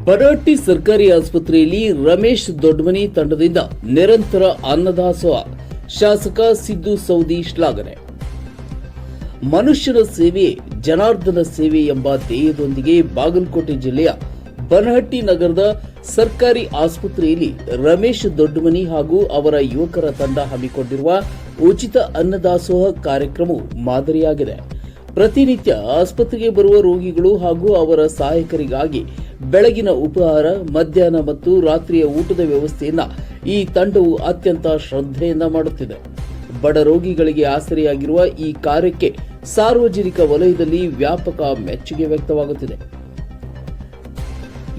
ಬನಹಟ್ಟಿ ಸರ್ಕಾರಿ ಆಸ್ಪತ್ರೆಯಲ್ಲಿ ರಮೇಶ್ ದೊಡ್ಡಮನಿ ತಂಡದಿಂದ ನಿರಂತರ ಅನ್ನದಾಸೋಹ. ಶಾಸಕ ಸಿದ್ದು ಸೌದಿ ಶ್ಲಾಘನೆ. ಮನುಷ್ಯನ ಸೇವೆ ಜನಾರ್ದನ ಸೇವೆ ಎಂಬ ಧ್ಯೇಯದೊಂದಿಗೆ ಬಾಗಲಕೋಟೆ ಜಿಲ್ಲೆಯ ಬನಹಟ್ಟಿ ನಗರದ ಸರ್ಕಾರಿ ಆಸ್ಪತ್ರೆಯಲ್ಲಿ ರಮೇಶ್ ದೊಡ್ಡಮನಿ ಹಾಗೂ ಅವರ ಯುವಕರ ತಂಡ ಹಮ್ಮಿಕೊಂಡಿರುವ ಉಚಿತ ಅನ್ನದಾಸೋಹ ಕಾರ್ಯಕ್ರಮವು ಮಾದರಿಯಾಗಿದೆ. ಪ್ರತಿನಿತ್ಯ ಆಸ್ಪತ್ರೆಗೆ ಬರುವ ರೋಗಿಗಳು ಹಾಗೂ ಅವರ ಸಹಾಯಕರಿಗಾಗಿ ಬೆಳಗಿನ ಉಪಹಾರ, ಮಧ್ಯಾಹ್ನ ಮತ್ತು ರಾತ್ರಿಯ ಊಟದ ವ್ಯವಸ್ಥೆಯನ್ನು ಈ ತಂಡವು ಅತ್ಯಂತ ಶ್ರದ್ಧೆಯಿಂದ ಮಾಡುತ್ತಿದೆ. ಬಡ ರೋಗಿಗಳಿಗೆ ಆಸರೆಯಾಗಿರುವ ಈ ಕಾರ್ಯಕ್ಕೆ ಸಾರ್ವಜನಿಕ ವಲಯದಲ್ಲಿ ವ್ಯಾಪಕ ಮೆಚ್ಚುಗೆ ವ್ಯಕ್ತವಾಗುತ್ತಿದೆ.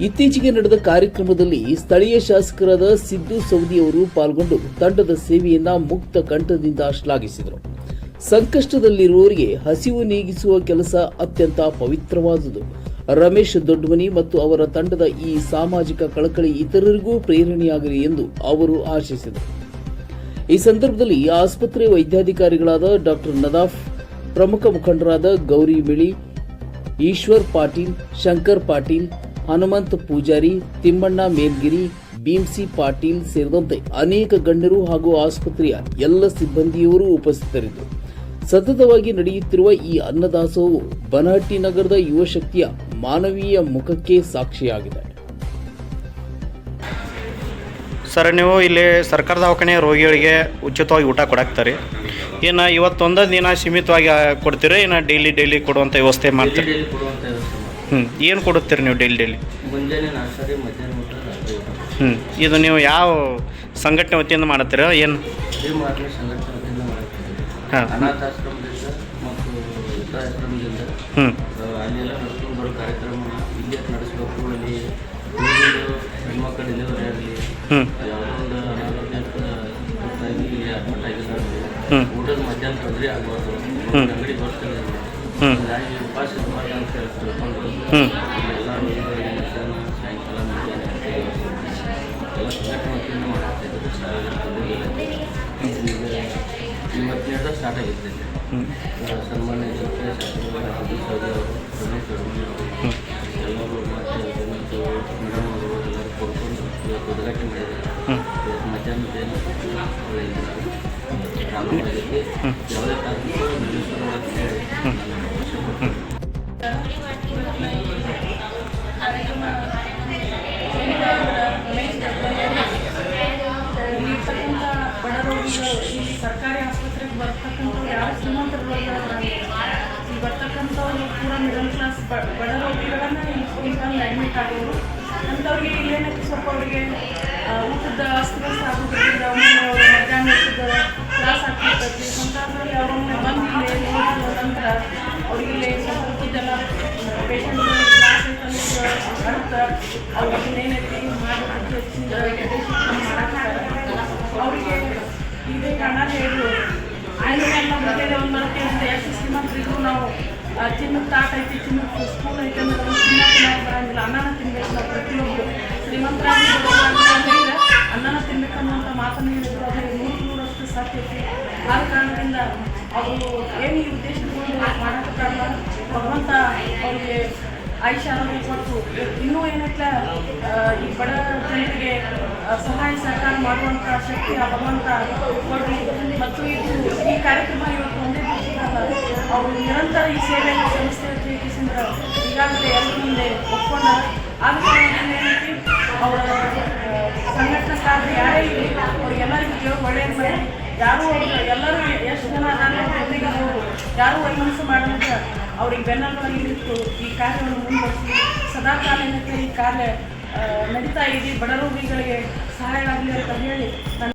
ಇತ್ತೀಚೆಗೆ ನಡೆದ ಕಾರ್ಯಕ್ರಮದಲ್ಲಿ ಸ್ಥಳೀಯ ಶಾಸಕರಾದ ಸಿದ್ದು ಸೌದಿ ಅವರು ಪಾಲ್ಗೊಂಡು ತಂಡದ ಸೇವೆಯನ್ನ ಮುಕ್ತ ಕಂಠದಿಂದ ಶ್ಲಾಘಿಸಿದರು. ಸಂಕಷ್ಟದಲ್ಲಿರುವವರಿಗೆ ಹಸಿವು ನೀಗಿಸುವ ಕೆಲಸ ಅತ್ಯಂತ ಪವಿತ್ರವಾದುದು. ರಮೇಶ್ ದೊಡ್ಡಮನಿ ಮತ್ತು ಅವರ ತಂಡದ ಈ ಸಾಮಾಜಿಕ ಕಳಕಳಿ ಇತರರಿಗೂ ಪ್ರೇರಣೆಯಾಗಲಿ ಎಂದು ಅವರು ಆಶಿಸಿದರು. ಈ ಸಂದರ್ಭದಲ್ಲಿ ಆಸ್ಪತ್ರೆ ವೈದ್ಯಾಧಿಕಾರಿಗಳಾದ ಡಾ ನದಾಫ್, ಪ್ರಮುಖ ಮುಖಂಡರಾದ ಗೌರಿ ಮಿಳಿ, ಈಶ್ವರ್ ಪಾಟೀಲ್, ಶಂಕರ್ ಪಾಟೀಲ್, ಹನುಮಂತ ಪೂಜಾರಿ, ತಿಮ್ಮಣ್ಣ ಮೇಲ್ಗಿರಿ, ಭೀಮ್ಸಿ ಪಾಟೀಲ್ ಸೇರಿದಂತೆ ಅನೇಕ ಗಣ್ಯರು ಹಾಗೂ ಆಸ್ಪತ್ರೆಯ ಎಲ್ಲ ಸಿಬ್ಬಂದಿಯವರು ಉಪಸ್ಥಿತರಿದ್ದರು. ಸತತವಾಗಿ ನಡೆಯುತ್ತಿರುವ ಈ ಅನ್ನದಾಸೋಹವು ಬನಹಟ್ಟಿ ನಗರದ ಯುವ ಶಕ್ತಿಯ ಮಾನವೀಯ ಮುಖಕ್ಕೆ ಸಾಕ್ಷಿಯಾಗಿದೆ. ಸರ್, ನೀವು ಇಲ್ಲಿ ಸರ್ಕಾರ ದವಾಖಾನೆ ರೋಗಿಗಳಿಗೆ ಉಚಿತವಾಗಿ ಊಟ ಕೊಡಾಕ್ತಾರೆ. ಏನು ಇವತ್ತೊಂದು ದಿನ ಸೀಮಿತವಾಗಿ ಕೊಡ್ತೀರಿ, ಏನು ಡೈಲಿ ಕೊಡುವಂಥ ವ್ಯವಸ್ಥೆ ಮಾಡ್ತೀರಿ? ಏನು ಕೊಡುತ್ತೀರಿ ನೀವು ಡೈಲಿ? ಮುಂಜಾನೆ ನಾಷ್ಟ, ಮಧ್ಯಾಹ್ನ ಊಟ, ರಾತ್ರಿ ಊಟ. ಇದು ನೀವು ಯಾವ ಸಂಘಟನೆ ವತಿಯಿಂದ ಮಾಡುತ್ತೀರ? ಏನು ಸಂಘಟನೆ ವತಿಯಿಂದ ಮಾಡ್ತೀವಿ. ಹಾಂ, ಅನಾಥಾಶ್ರಮದಿಂದ ಮತ್ತು ವೃದ್ಧಾಶ್ರಮದಿಂದ ಅಲ್ಲೆಲ್ಲ ನಡ್ಕೊಂಡು ಬರೋ ಕಾರ್ಯಕ್ರಮ ಇಲ್ಲೇ ನಡೆಸಬೇಕು. ಅಲ್ಲಿ ಹೆಣ್ಮಕ್ಳು ಡೆಲಿವರಿ ಆಗಲಿ, ಯಾವುದೋ ಒಂದು ಅನಾರೋಗ್ಯಕ್ಕೆ ಗೊತ್ತಾಗಿ ಅಡ್ಮಿಟ್ ಆಗಿದ್ದಾರೆ, ಊಟದ ಮಧ್ಯಾಹ್ನ ತೊಂದರೆ ಆಗಬಾರ್ದು, ಅಂಗಡಿ ಬರ್ತಾರೆ, ಹೀಗಾಗಿ ಉಪವಾಸ ಇರಬಾರ್ದು ಅಂತ ತಿಳ್ಕೊಂಡು ಎಲ್ಲ ರೋಗಿಗಳಿಗೆ ಸಾಯಂಕಾಲ ಮಧ್ಯಾಹ್ನ ಎಲ್ಲ ಸಂಘಟನೆ ವತಿಯಿಂದ ಮಾಡ್ತಾಯಿದ್ರು. ಇವತ್ತಿನಿಂದ ಸ್ಟಾರ್ಟ್ ಆಗಿರ್ತೈತೆ. ಸನ್ಮಾನ್ಯ ಶಾಸಕರು ಸೌದಿ ಅವರು, ರಮೇಶ್ ದೊಡ್ಡಮನಿ ಅವರು ಎಲ್ಲರೂ ಮತ್ತು ಮೇಡಮ್ ಅವರು ಎಲ್ಲರೂ ಕೊಡ್ಕೊಂಡು ಇವತ್ತು ಉದ್ಘಾಟನೆ ಮಾಡಿದ್ದಾರೆ. ಮಧ್ಯಾಹ್ನ ರಾಮನಗರಕ್ಕೆ ಯಾವುದೇ ಕಾರಣಕ್ಕೂ ನಿಲ್ಲಿಸೋದಕ್ಕೆ ಬಡ ರೋಗಿಗಳು ಇಲ್ಲಿ ಸರ್ಕಾರಿ ಆಸ್ಪತ್ರೆಗೆ ಬರ್ತಕ್ಕಂಥವ್ರು ಯಾರು ಶ್ರೀಮಂತರ ರೋಗಿಗಳಾಗಿಲ್ಲ. ಇಲ್ಲಿ ಬರ್ತಕ್ಕಂಥವ್ರು ಪೂರ ಮಿಡಲ್ ಕ್ಲಾಸ್ ಬಡ ರೋಗಿಗಳನ್ನ ಇಲ್ಲಿ ಬಂದು ಅಡ್ಮಿಟ್ ಆಗೋರು. ಅಂಥವ್ರಿಗೆ ಇಲ್ಲೇನಕ್ಕೆ ಸ್ವಲ್ಪ ಅವರಿಗೆ ಊಟದ ಅಸ್ತವ್ಯಸ್ತ ಆಗೋದ್ರಿಂದ ಮಧ್ಯಾಹ್ನ ಊಟದ ಕ್ಲಾಸ್ ಆಗ್ತಿರ್ತೈತಿ. ಅಂಥದ್ರಲ್ಲಿ ಅವ್ರನ್ನ ಬಂದು ಇಲ್ಲಿ ನೋಡಿದ ನಂತರ ಅವ್ರಿಗೆ ಇಲ್ಲಿ ಸ್ವಲ್ಪ ಊಟದೆಲ್ಲ ಪೇಷಂಟ್ಗಳಿಗೆ ಕ್ಲಾಸ್ ಅರ್ಥ ಅವ್ರಿಗೆ ಏನೈತಿ ಮಾಡಬೇಕು ಹೆಚ್ಚಿನ ಮಾಡಾಕ್ತಾರೆ. ಅವರಿಗೆ ಇದೇ ಕಾರಣ ಹೇಳಿದ್ರು, ಆಯ್ಲೆಲ್ಲ ಮುಂದೆ ಒಂದು ಬರುತ್ತೆ ಅಂತ. ಎಷ್ಟು ಶ್ರೀಮಂತರಿಗೂ ನಾವು ಚಿನ್ನದ ತಾಟ ಐತಿ, ಚಿನ್ನದ ಸ್ಕೂಲ್ ಐತೆ ಅಂದ್ರೆ ಒಂದು ತಿನ್ನಕ್ಕೆ ನಾವು ಬರೋಂಗಿಲ್ಲ. ಅನ್ನನ ತಿನ್ಬೇಕು ನಾವು ಪ್ರತಿಯೊಬ್ಬರು. ಶ್ರೀಮಂತರಾಗಿ ಹೇಳಿದ್ರೆ ಅನ್ನನ ತಿನ್ಬೇಕನ್ನುವಂಥ ಮಾತನ್ನು ಹೇಳಿದ್ರು. ಅದರಲ್ಲಿ 100% ಸತ್ಯ ಐತಿ. ಆದ ಕಾರಣದಿಂದ ಅವರು ಏನು ಈ ಉದ್ದೇಶಗಳು ಮಾಡೋಕ್ಕೆ ಕಾರಣ ಭಗವಂತ ಅವ್ರಿಗೆ ಆಯುಷ್ಯ ಆರೋಗ್ಯ ಕೊಟ್ಟು ಇನ್ನೂ ಏನೈತೆ ಈ ಬಡ ಜನರಿಗೆ ಸಹಾಯ ಸಹಕಾರ ಮಾಡುವಂಥ ಶಕ್ತಿ ಆ ಭಗವಂತ ಕೊಡಲಿ. ಮತ್ತು ಈ ಕಾರ್ಯಕ್ರಮ ಇವತ್ತು ಒಂದೇ ದಿವಸದಲ್ಲ, ಅವರು ನಿರಂತರ ಈ ಸೇವೆಯನ್ನು ಸಂಸ್ಥೆ ಪ್ರೀತಿಸಿದ್ರೆ ಈಗಾಗಲೇ ಎಲ್ಲರ ಮುಂದೆ ಒಪ್ಕೊಂಡ. ಆದ ಕಾರಣದಿಂದ ಏನೈತಿ ಅವರ ಸಂಘಟನಾಕಾರರು ಯಾರೇ ಇರಲಿ ಅವ್ರಿಗೆಲ್ಲರಿಗೂ ದೇವರು ಒಳ್ಳೆಯದು ಮಾಡಿ. ಯಾರೂ ಎಲ್ಲರೂ ಎಷ್ಟು ಜನ ನಾನು ಜೊತೆಗೆ ಅವರು ಯಾರೂ ವೈಮನಸ್ಸು ಮಾಡೋಂಥ ಅವ್ರಿಗೆ ಬೆನ್ನೆಲುಬಾಗಿ ನಿಂತು ಈ ಕಾರ್ಯವನ್ನು ಮುಂದುವರಿಸಿ ಸದಾಕಾಲ ಈ ಕಾರ್ಯ ನಡೀತಾ ಇದೆ. ಬಡ ರೋಗಿಗಳಿಗೆ ಸಹಾಯ ಆಗಲಿ ಅಂತ ಹೇಳಿ